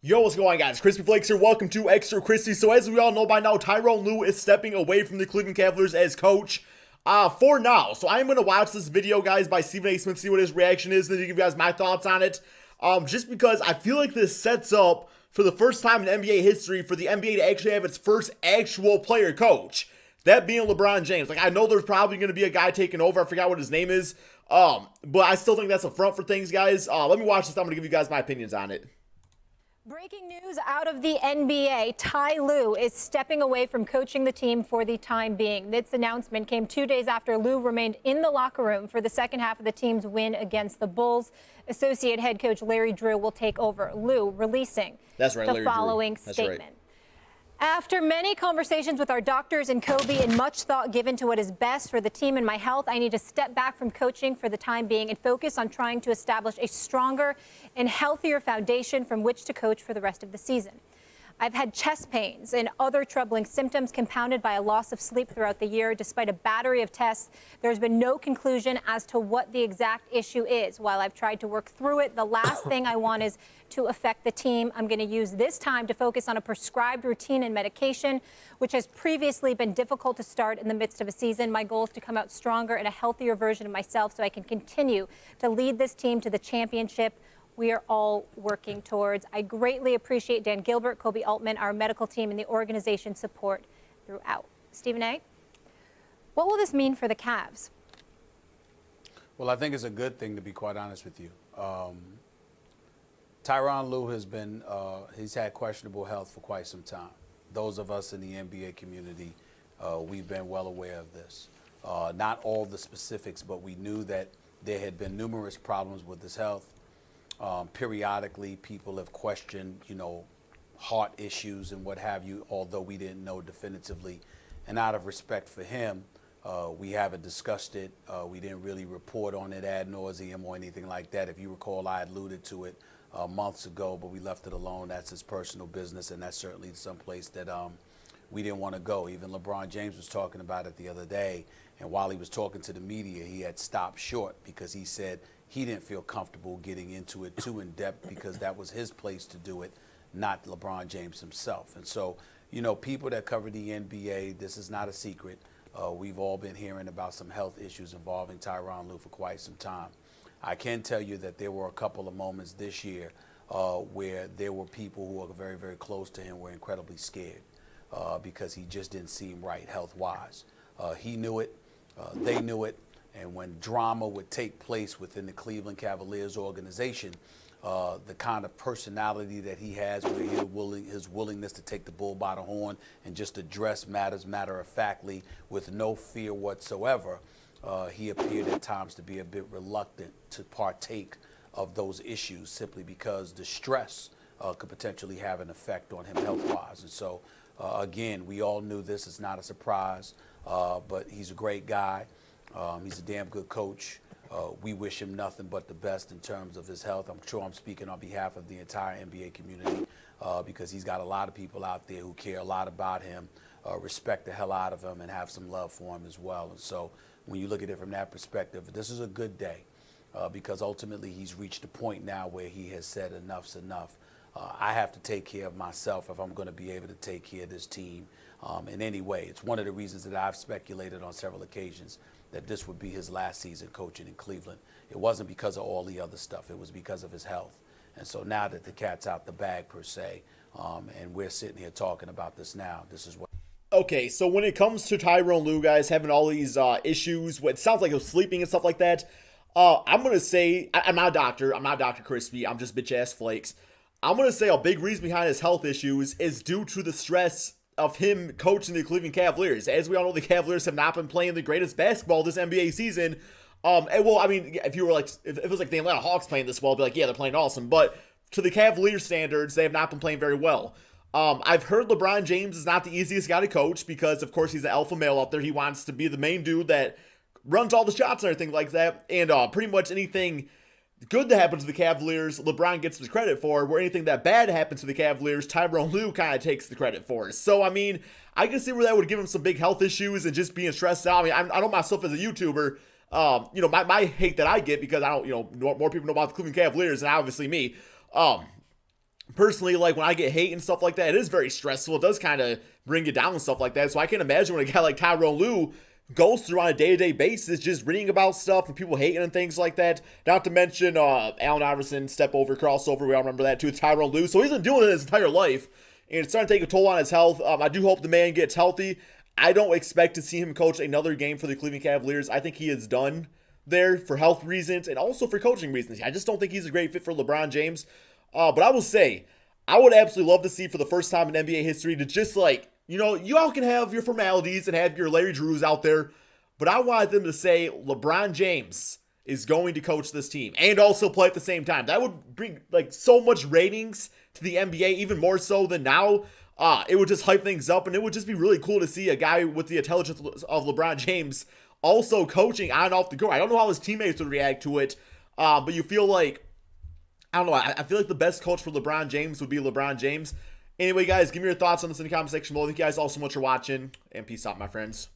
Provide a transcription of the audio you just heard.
Yo, what's going on, guys? Crispy Flakes here. Welcome to Extra Crispy. So as we all know by now, Tyronn Lue is stepping away from the Cleveland Cavaliers as coach for now. So I'm going to watch this video, guys, by Stephen A. Smith, see what his reaction is, and then give you guys my thoughts on it. Just because I feel like this sets up for the first time in NBA history for the NBA to actually have its first actual player coach. That being LeBron James. Like, I know there's probably going to be a guy taking over. I forgot what his name is. But I still think that's a front for things, guys. Let me watch this. I'm going to give you guys my opinions on it. Breaking news out of the NBA, Tyronn Lue is stepping away from coaching the team for the time being. This announcement came 2 days after Lue remained in the locker room for the second half of the team's win against the Bulls. Associate head coach Larry Drew will take over. Lue releasing the following statement. After many conversations with our doctors and Kobe and much thought given to what is best for the team and my health, I need to step back from coaching for the time being and focus on trying to establish a stronger and healthier foundation from which to coach for the rest of the season. I've had chest pains and other troubling symptoms compounded by a loss of sleep throughout the year. Despite a battery of tests, there's been no conclusion as to what the exact issue is. While I've tried to work through it, the last thing I want is to affect the team. I'm going to use this time to focus on a prescribed routine and medication, which has previously been difficult to start in the midst of a season. My goal is to come out stronger and a healthier version of myself so I can continue to lead this team to the championship we are all working towards. I greatly appreciate Dan Gilbert, Kobe Altman, our medical team, and the organization's support throughout. Stephen A., what will this mean for the Cavs? Well, I think it's a good thing, to be quite honest with you. Tyronn Lue has been, he's had questionable health for quite some time. Those of us in the NBA community, we've been well aware of this. Not all the specifics, but we knew that there had been numerous problems with his health. Periodically, people have questioned, heart issues and what have you, although we didn't know definitively. And out of respect for him, we haven't discussed it. We didn't really report on it ad nauseum or anything like that. If you recall, I alluded to it months ago, but we left it alone. That's his personal business, and that's certainly someplace that we didn't want to go. Even LeBron James was talking about it the other day, and while he was talking to the media, he had stopped short because he said he didn't feel comfortable getting into it too in depth because that was his place to do it, not LeBron James himself. And so, people that cover the NBA, this is not a secret. We've all been hearing about some health issues involving Tyronn Lue for quite some time. I can tell you that there were a couple of moments this year where there were people who were very, very close to him were incredibly scared because he just didn't seem right health-wise. He knew it. They knew it. And when drama would take place within the Cleveland Cavaliers organization, the kind of personality that he has, where his willingness to take the bull by the horn and just address matters matter-of-factly with no fear whatsoever, he appeared at times to be a bit reluctant to partake of those issues simply because the stress could potentially have an effect on him health-wise. And so, again, we all knew this is not a surprise, but he's a great guy. He's a damn good coach. We wish him nothing but the best in terms of his health. I'm sure I'm speaking on behalf of the entire NBA community because he's got a lot of people out there who care a lot about him, respect the hell out of him, and have some love for him as well. And so when you look at it from that perspective, this is a good day because ultimately he's reached a point now where he has said enough's enough. I have to take care of myself if I'm going to be able to take care of this team in any way. It's one of the reasons that I've speculated on several occasions that this would be his last season coaching in Cleveland. It wasn't because of all the other stuff. It was because of his health. And so now that the cat's out the bag, per se, and we're sitting here talking about this now, this is what. Okay, so when it comes to Tyronn Lue, guys, having all these issues, it sounds like he was sleeping and stuff like that, I'm going to say, I'm not a doctor. I'm not Dr. Crispy. I'm just bitch-ass Flakes. I'm going to say a big reason behind his health issues is due to the stress of him coaching the Cleveland Cavaliers. As we all know, the Cavaliers have not been playing the greatest basketball this NBA season. And well, I mean, if you were like, if it was like the Atlanta Hawks playing this well, I'd be like, yeah, they're playing awesome. But to the Cavaliers standards, they have not been playing very well. I've heard LeBron James is not the easiest guy to coach because, of course, he's an alpha male up there. He wants to be the main dude that runs all the shots and everything like that. And pretty much anything good that happens to the Cavaliers, LeBron gets the credit for, where anything that bad happens to the Cavaliers, Tyronn Lue kind of takes the credit for. So, I mean, I can see where that would give him some big health issues and just being stressed out. I mean, I know myself as a YouTuber, my hate that I get because I don't, more people know about the Cleveland Cavaliers than obviously me. personally, like when I get hate and stuff like that, it is very stressful. It does kind of bring you down and stuff like that. So I can imagine when a guy like Tyronn Lue goes through on a day-to-day basis, just reading about stuff and people hating and things like that. Not to mention Allen Iverson step over crossover. We all remember that too. Tyronn Lue. So he's been doing it his entire life, and it's starting to take a toll on his health. I do hope the man gets healthy. I don't expect to see him coach another game for the Cleveland Cavaliers. I think he is done there for health reasons and also for coaching reasons. I just don't think he's a great fit for LeBron James. But I will say, I would absolutely love to see for the first time in NBA history to just like, you know, you all can have your formalities and have your Larry Drews out there, but I wanted them to say LeBron James is going to coach this team and also play at the same time. That would bring like so much ratings to the NBA, even more so than now. It would just hype things up, and it would just be really cool to see a guy with the intelligence of LeBron James also coaching on and off the court. I don't know how his teammates would react to it, but you feel like, I don't know, I feel like the best coach for LeBron James would be LeBron James. Anyway, guys, give me your thoughts on this in the comment section below. Thank you guys all so much for watching, and peace out, my friends.